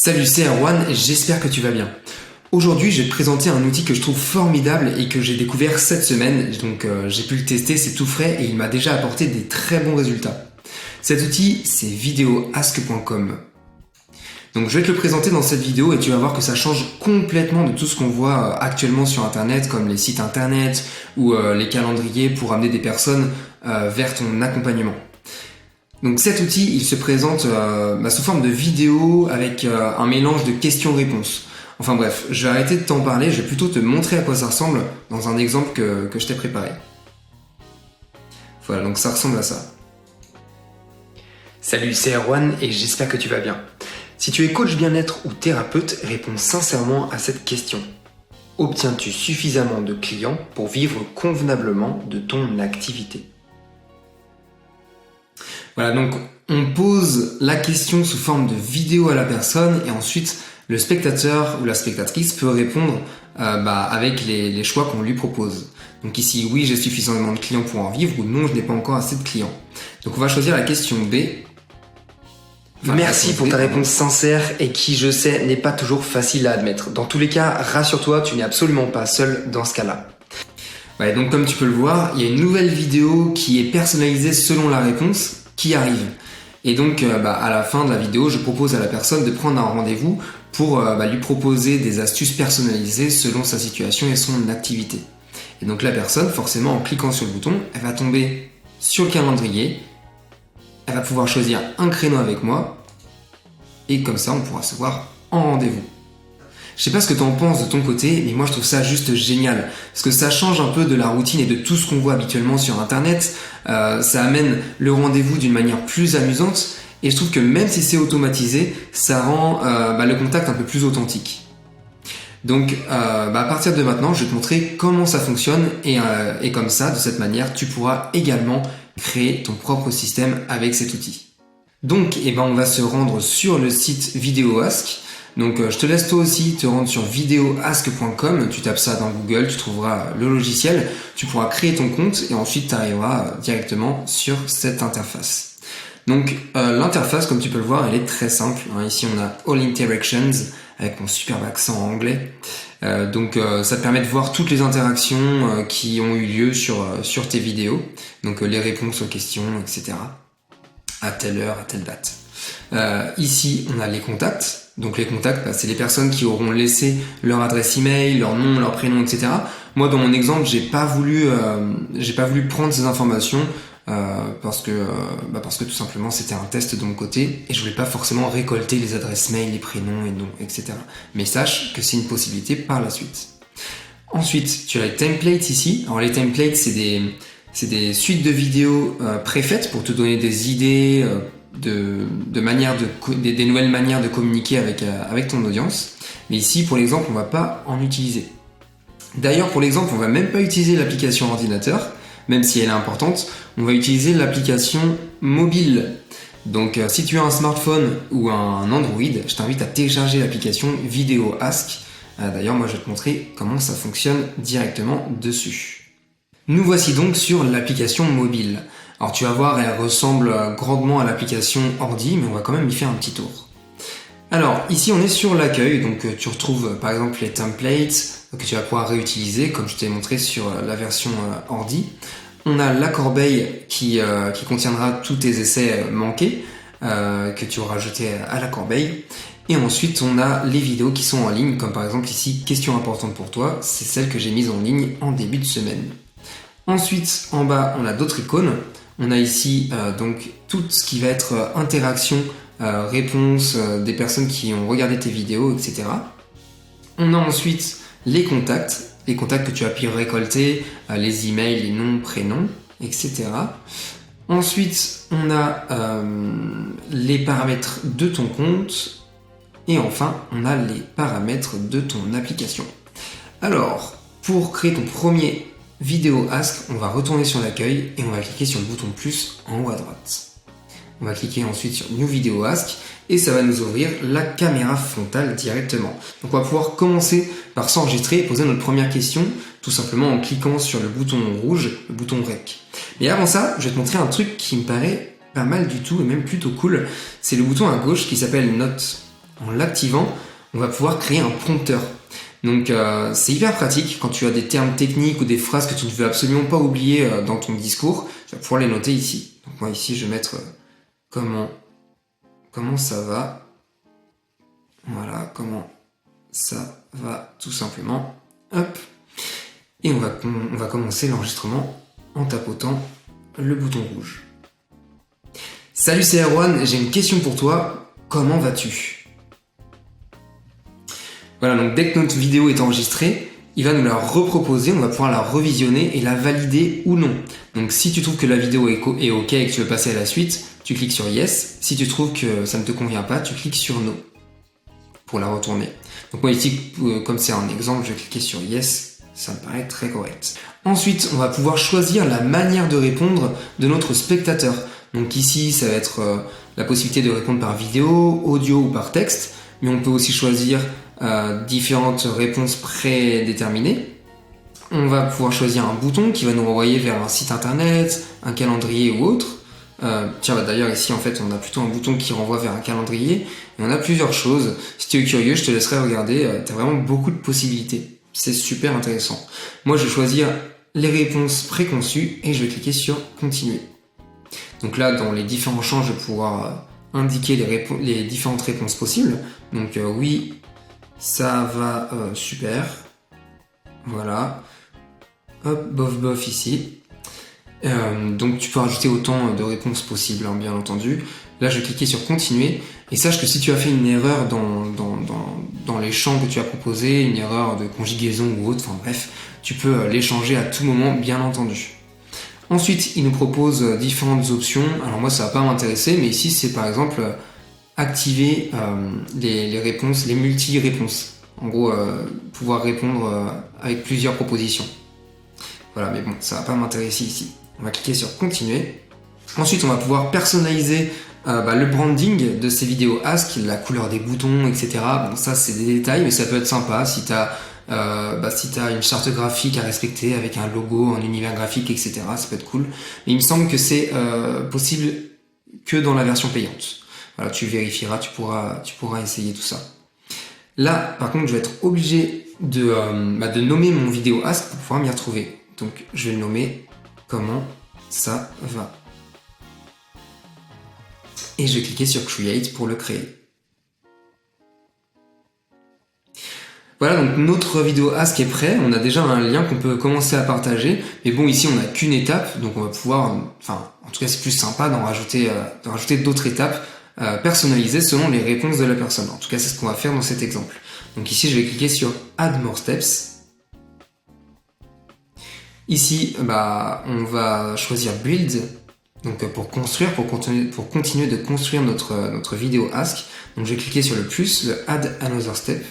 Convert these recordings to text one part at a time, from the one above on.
Salut, c'est Erwan et j'espère que tu vas bien. Aujourd'hui, je vais te présenter un outil que je trouve formidable et que j'ai découvert cette semaine. Donc j'ai pu le tester, c'est tout frais et il m'a déjà apporté des très bons résultats. Cet outil, c'est videoask.com. Donc je vais te le présenter dans cette vidéo et tu vas voir que ça change complètement de tout ce qu'on voit actuellement sur internet, comme les sites internet ou les calendriers pour amener des personnes vers ton accompagnement. Donc cet outil, il se présente sous forme de vidéo avec un mélange de questions-réponses. Enfin bref, je vais arrêter de t'en parler, je vais plutôt te montrer à quoi ça ressemble dans un exemple que je t'ai préparé. Voilà, donc ça ressemble à ça. Salut, c'est Erwan et j'espère que tu vas bien. Si tu es coach bien-être ou thérapeute, réponds sincèrement à cette question. Obtiens-tu suffisamment de clients pour vivre convenablement de ton activité ? Voilà, donc on pose la question sous forme de vidéo à la personne et ensuite le spectateur ou la spectatrice peut répondre avec les choix qu'on lui propose. Donc ici, oui, j'ai suffisamment de clients pour en vivre ou non, je n'ai pas encore assez de clients. Donc on va choisir la question B. Merci pour ta réponse sincère et qui, je sais, n'est pas toujours facile à admettre. Dans tous les cas, rassure-toi, tu n'es absolument pas seul dans ce cas-là. Ouais, donc comme tu peux le voir, il y a une nouvelle vidéo qui est personnalisée selon la réponse qui arrive. Et donc à la fin de la vidéo, je propose à la personne de prendre un rendez-vous pour lui proposer des astuces personnalisées selon sa situation et son activité. Et donc la personne, forcément en cliquant sur le bouton, elle va tomber sur le calendrier, elle va pouvoir choisir un créneau avec moi et comme ça on pourra se voir en rendez-vous. Je sais pas ce que tu en penses de ton côté, mais moi je trouve ça juste génial. Parce que ça change un peu de la routine et de tout ce qu'on voit habituellement sur internet. Ça amène le rendez-vous d'une manière plus amusante. Et je trouve que même si c'est automatisé, ça rend le contact un peu plus authentique. Donc à partir de maintenant, je vais te montrer comment ça fonctionne. Et comme ça, de cette manière, tu pourras également créer ton propre système avec cet outil. Donc on va se rendre sur le site VideoAsk. Donc je te laisse toi aussi te rendre sur videoask.com, tu tapes ça dans Google, tu trouveras le logiciel, tu pourras créer ton compte et ensuite tu arriveras directement sur cette interface. Donc l'interface, comme tu peux le voir, elle est très simple. Ici on a All Interactions avec mon superbe accent anglais. Ça te permet de voir toutes les interactions qui ont eu lieu sur tes vidéos. Donc les réponses aux questions, etc. À telle heure, à telle date. Ici on a les contacts. Donc les contacts, c'est les personnes qui auront laissé leur adresse email, leur nom, leur prénom, etc. Moi, dans mon exemple, j'ai pas voulu prendre ces informations parce que tout simplement c'était un test de mon côté et je voulais pas forcément récolter les adresses mail, les prénoms et noms, etc. Mais sache que c'est une possibilité par la suite. Ensuite, tu as les templates ici. Alors les templates, c'est des suites de vidéos préfaites pour te donner des idées. Des nouvelles manières de communiquer avec ton audience. Mais ici, pour l'exemple, on va pas en utiliser. D'ailleurs, pour l'exemple, on va même pas utiliser l'application ordinateur, même si elle est importante. On va utiliser l'application mobile. Donc, si tu as un smartphone ou un Android, je t'invite à télécharger l'application VideoAsk. D'ailleurs, moi, je vais te montrer comment ça fonctionne directement dessus. Nous voici donc sur l'application mobile. Alors tu vas voir, elle ressemble grandement à l'application ordi, mais on va quand même y faire un petit tour. Alors ici on est sur l'accueil, donc tu retrouves par exemple les templates que tu vas pouvoir réutiliser, comme je t'ai montré sur la version ordi. On a la corbeille qui contiendra tous tes essais manqués que tu auras jetés à la corbeille. Et ensuite on a les vidéos qui sont en ligne, comme par exemple ici, question importante pour toi, c'est celle que j'ai mise en ligne en début de semaine. Ensuite en bas on a d'autres icônes. On a ici donc tout ce qui va être interaction, réponse des personnes qui ont regardé tes vidéos, etc. On a ensuite les contacts que tu as pu récolter, les emails, les noms, prénoms, etc. Ensuite, on a les paramètres de ton compte. Et enfin, on a les paramètres de ton application. Alors, pour créer ton premier VideoAsk, on va retourner sur l'accueil et on va cliquer sur le bouton plus en haut à droite. On va cliquer ensuite sur New VideoAsk et ça va nous ouvrir la caméra frontale directement. Donc on va pouvoir commencer par s'enregistrer et poser notre première question, tout simplement en cliquant sur le bouton rouge, le bouton REC. Mais avant ça, je vais te montrer un truc qui me paraît pas mal du tout et même plutôt cool. C'est le bouton à gauche qui s'appelle Notes. en l'activant, on va pouvoir créer un prompteur. Donc c'est hyper pratique quand tu as des termes techniques ou des phrases que tu ne veux absolument pas oublier dans ton discours, tu vas pouvoir les noter ici. Donc moi ici je vais mettre comment ça va. Voilà, comment ça va tout simplement. Hop. Et on va commencer l'enregistrement en tapotant le bouton rouge. Salut, c'est Erwan, j'ai une question pour toi. Comment vas-tu ? Voilà, donc dès que notre vidéo est enregistrée, il va nous la reproposer, on va pouvoir la revisionner et la valider ou non. Donc si tu trouves que la vidéo est OK et que tu veux passer à la suite, tu cliques sur Yes. Si tu trouves que ça ne te convient pas, tu cliques sur No pour la retourner. Donc moi ici, comme c'est un exemple, je vais cliquer sur Yes, ça me paraît très correct. Ensuite, on va pouvoir choisir la manière de répondre de notre spectateur. Donc ici, ça va être la possibilité de répondre par vidéo, audio ou par texte, mais on peut aussi choisir différentes réponses prédéterminées. On va pouvoir choisir un bouton qui va nous renvoyer vers un site internet, un calendrier ou autre. D'ailleurs ici en fait on a plutôt un bouton qui renvoie vers un calendrier et on a plusieurs choses. Si tu es curieux, je te laisserai regarder, tu as vraiment beaucoup de possibilités. C'est super intéressant. Moi je vais choisir les réponses préconçues et je vais cliquer sur continuer. Donc là dans les différents champs je vais pouvoir indiquer les différentes réponses possibles. Donc oui, ça va super. Voilà. Hop, bof ici. Donc tu peux rajouter autant de réponses possibles, hein, bien entendu. Là je vais cliquer sur continuer et sache que si tu as fait une erreur dans les champs que tu as proposés, une erreur de conjugaison ou autre, enfin bref, tu peux les changer à tout moment, bien entendu. Ensuite il nous propose différentes options. Alors moi ça va pas m'intéresser, mais ici c'est par exemple activer les réponses, les multi-réponses. En gros, pouvoir répondre avec plusieurs propositions. Voilà, mais bon, ça va pas m'intéresser ici. On va cliquer sur continuer. Ensuite, on va pouvoir personnaliser le branding de ces vidéos Ask, la couleur des boutons, etc. Bon, ça c'est des détails, mais ça peut être sympa si tu as une charte graphique à respecter avec un logo, un univers graphique, etc. Ça peut être cool. Mais il me semble que c'est possible que dans la version payante. Voilà, tu vérifieras, tu pourras essayer tout ça. Là, par contre, je vais être obligé de nommer mon vidéo Ask pour pouvoir m'y retrouver. Donc, je vais le nommer comment ça va. Et je vais cliquer sur Create pour le créer. Voilà, donc notre vidéo Ask est prêt. On a déjà un lien qu'on peut commencer à partager. Mais bon, ici, on n'a qu'une étape. Donc, on va pouvoir... en tout cas, c'est plus sympa d'en rajouter d'autres étapes personnalisées selon les réponses de la personne. En tout cas, c'est ce qu'on va faire dans cet exemple. Donc ici, je vais cliquer sur Add More Steps. Ici, on va choisir Build, donc pour construire, pour continuer de construire notre vidéo Ask. Donc je vais cliquer sur le plus, le Add Another Step.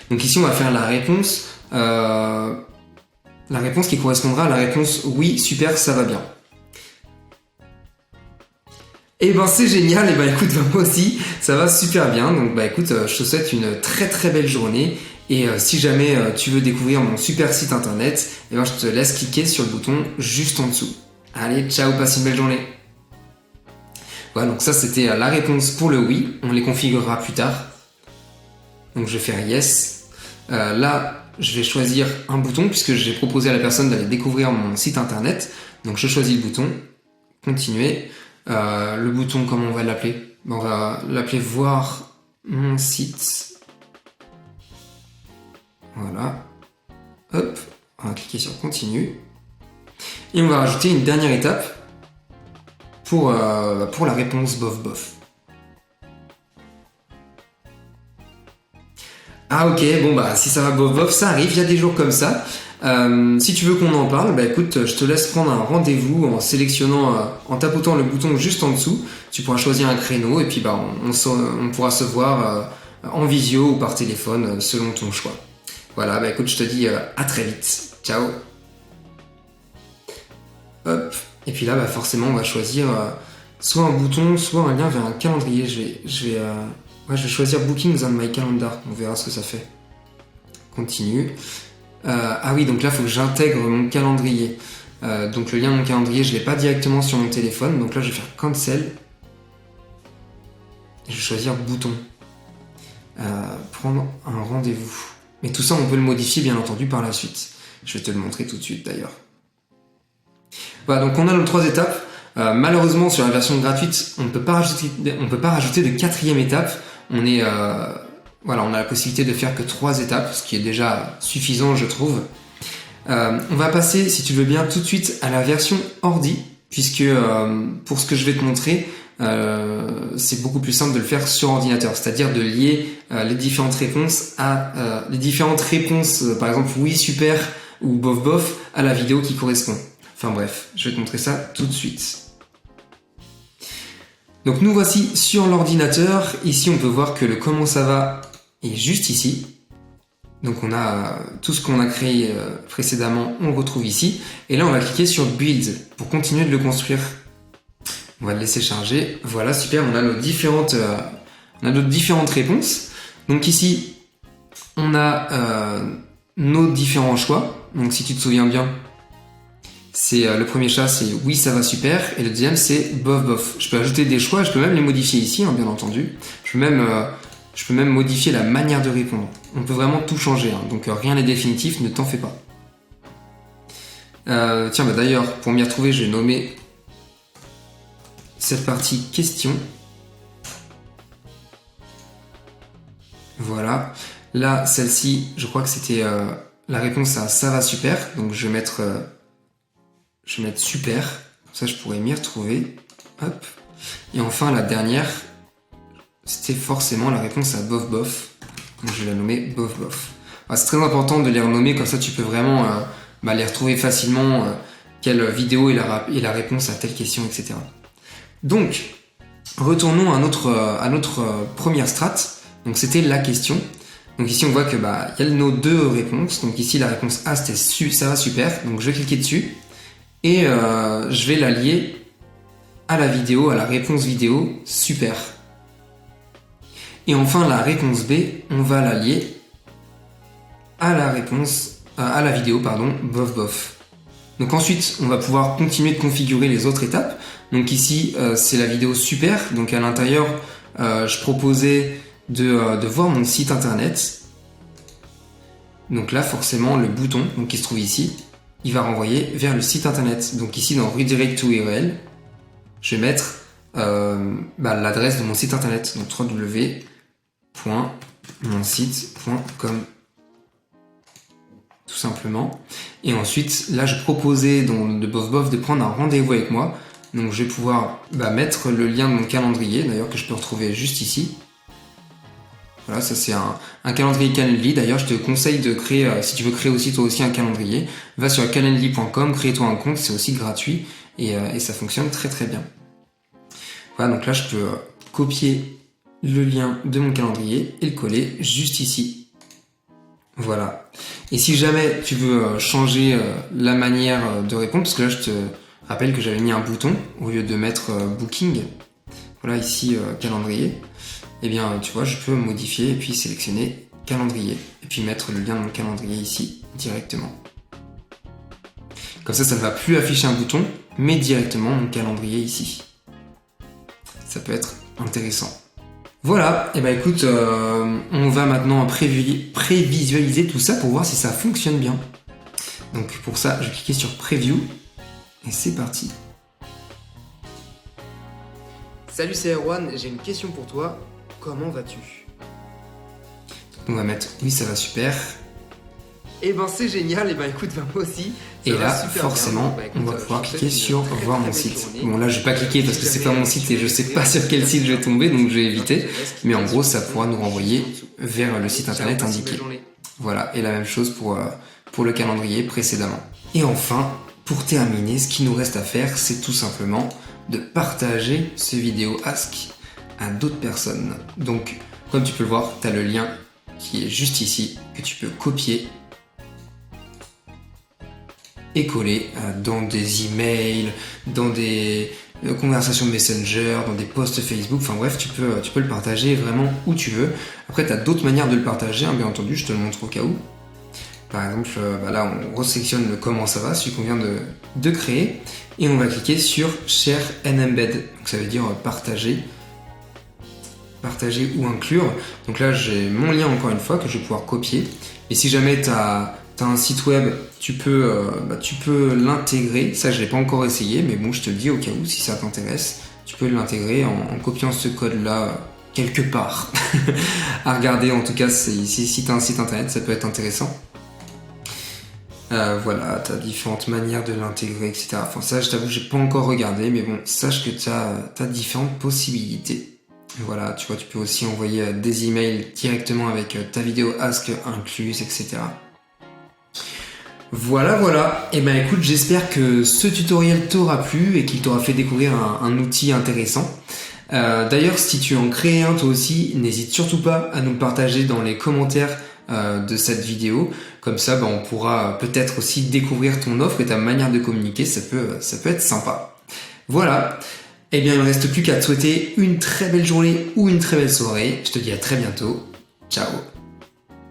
Donc ici, on va faire la réponse qui correspondra à la réponse oui, super, ça va bien. Et c'est génial, et écoute, moi aussi, ça va super bien. Donc écoute, je te souhaite une très très belle journée. Et si jamais tu veux découvrir mon super site internet, je te laisse cliquer sur le bouton juste en dessous. Allez, ciao, passe une belle journée. Voilà, donc ça c'était la réponse pour le oui. On les configurera plus tard. Donc je vais faire yes. Là, je vais choisir un bouton puisque j'ai proposé à la personne d'aller découvrir mon site internet. Donc je choisis le bouton, continuer. Le bouton, comment on va l'appeler ? On va l'appeler voir mon site. Voilà. Hop, on va cliquer sur continue. Et on va rajouter une dernière étape pour la réponse bof. Ah ok, si ça va bof, ça arrive, il y a des jours comme ça. Si tu veux qu'on en parle, écoute, je te laisse prendre un rendez-vous en sélectionnant, en tapotant le bouton juste en dessous. Tu pourras choisir un créneau et puis on pourra se voir en visio ou par téléphone selon ton choix. Voilà, écoute, je te dis à très vite. Ciao. Hop. Et puis là, forcément, on va choisir soit un bouton, soit un lien vers un calendrier. Je vais choisir Bookings on my calendar. On verra ce que ça fait. Continue. Ah oui, donc là, il faut que j'intègre mon calendrier. Donc le lien de mon calendrier, je ne l'ai pas directement sur mon téléphone. Donc là, je vais faire Cancel. Et je vais choisir Bouton. prendre un rendez-vous. Mais tout ça, on peut le modifier bien entendu par la suite. Je vais te le montrer tout de suite d'ailleurs. Voilà, donc on a nos 3 étapes. Malheureusement, sur la version gratuite, on ne peut pas rajouter de 4e étape. On a la possibilité de faire que 3 étapes, ce qui est déjà suffisant, je trouve. On va passer, si tu veux bien, tout de suite à la version ordi, puisque pour ce que je vais te montrer, c'est beaucoup plus simple de le faire sur ordinateur, c'est-à-dire de lier les différentes réponses par exemple oui super ou bof bof, à la vidéo qui correspond. Enfin bref, je vais te montrer ça tout de suite. Donc nous voici sur l'ordinateur. Ici on peut voir que le comment ça va est juste ici. Donc on a tout ce qu'on a créé précédemment, on le retrouve ici. Et là on va cliquer sur Build pour continuer de le construire. On va le laisser charger. Voilà, super, on a nos différentes réponses. Donc ici, on a nos différents choix. Donc si tu te souviens bien, c'est le premier choix, c'est oui, ça va super. Et le deuxième, c'est bof bof. Je peux ajouter des choix, je peux même les modifier ici, hein, bien entendu. Je peux même modifier la manière de répondre. On peut vraiment tout changer, hein, donc rien n'est définitif, ne t'en fais pas. Tiens, d'ailleurs, pour m'y retrouver, j'ai nommé cette partie question. Voilà. Là, celle-ci, je crois que c'était la réponse à ça va super. Donc je vais mettre super. Comme ça, je pourrais m'y retrouver. Hop. Et enfin, la dernière, c'était forcément la réponse à bof bof. Donc je vais la nommer bof bof. C'est très important de les renommer, comme ça tu peux vraiment les retrouver facilement. Quelle vidéo est la réponse à telle question, etc. Donc, retournons à notre première strate. Donc c'était la question. Donc ici on voit que y a nos 2 réponses. Donc ici la réponse A c'était ça va super. Donc je vais cliquer dessus et je vais la lier à la vidéo, à la réponse vidéo super. Et enfin la réponse B, on va la lier à la vidéo bof bof. Donc ensuite on va pouvoir continuer de configurer les autres étapes. Donc ici c'est la vidéo super. Donc à l'intérieur je proposais de voir mon site internet. Donc là forcément le bouton qui se trouve ici, il va renvoyer vers le site internet. Donc ici dans Redirect to URL, je vais mettre l'adresse de mon site internet. Donc www.monsite.com tout simplement. Et ensuite là je proposais de bof bof de prendre un rendez-vous avec moi. Donc je vais pouvoir mettre le lien de mon calendrier, d'ailleurs que je peux retrouver juste ici. Voilà, ça c'est un calendrier Calendly. D'ailleurs je te conseille de créer, si tu veux créer aussi toi aussi un calendrier, va sur calendly.com, crée-toi un compte, c'est aussi gratuit et ça fonctionne très très bien. Voilà, donc là je peux copier le lien de mon calendrier et le coller juste ici. Voilà. Et si jamais tu veux changer la manière de répondre, parce que là je te rappelle que j'avais mis un bouton au lieu de mettre booking. Voilà ici calendrier. Et bien tu vois, je peux modifier et puis sélectionner calendrier et puis mettre le lien de mon calendrier ici directement. Comme ça ne va plus afficher un bouton, mais directement mon calendrier ici. Ça peut être intéressant. Voilà, et écoute, on va maintenant prévisualiser tout ça pour voir si ça fonctionne bien. Donc pour ça, je vais cliquer sur Preview. Et c'est parti. Salut, c'est Erwan, j'ai une question pour toi. Comment vas-tu? On va mettre oui, ça va super. Et c'est génial, écoute, moi aussi. Et là, forcément, on va pouvoir cliquer sur voir mon site. Bon, là, je vais pas cliquer parce que c'est pas mon site et je sais pas sur quel site je vais tomber, donc je vais éviter. Mais en gros, ça pourra nous renvoyer vers le site internet indiqué. Voilà, et la même chose pour le calendrier précédemment. Et enfin, pour terminer, ce qu'il nous reste à faire, c'est tout simplement de partager ce vidéo Ask à d'autres personnes. Donc, comme tu peux le voir, tu as le lien qui est juste ici, que tu peux copier et coller dans des emails, dans des conversations Messenger, dans des posts Facebook, enfin bref, tu peux le partager vraiment où tu veux. Après, tu as d'autres manières de le partager, bien entendu, je te le montre au cas où. Par exemple, là, on resélectionne le comment ça va, celui qu'on vient de créer, et on va cliquer sur Share and Embed. Donc ça veut dire partager partager ou inclure. Donc là, j'ai mon lien encore une fois que je vais pouvoir copier. Et si jamais tu as un site web, tu peux l'intégrer. Ça, je l'ai pas encore essayé, mais bon, je te le dis au cas où, si ça t'intéresse, tu peux l'intégrer en copiant ce code-là quelque part. À regarder, en tout cas, si tu as un site internet, ça peut être intéressant. Voilà, tu as différentes manières de l'intégrer, etc. Enfin, ça, je t'avoue, j'ai pas encore regardé, mais bon, sache que tu as différentes possibilités. Voilà, tu vois, tu peux aussi envoyer des emails directement avec ta vidéo Ask incluse, etc. Voilà. Et ben écoute, j'espère que ce tutoriel t'aura plu et qu'il t'aura fait découvrir un outil intéressant. D'ailleurs, si tu en crées un toi aussi, n'hésite surtout pas à nous le partager dans les commentaires de cette vidéo. Comme ça, on pourra peut-être aussi découvrir ton offre et ta manière de communiquer. Ça peut être sympa. Voilà. Eh bien, il ne me reste plus qu'à te souhaiter une très belle journée ou une très belle soirée. Je te dis à très bientôt. Ciao.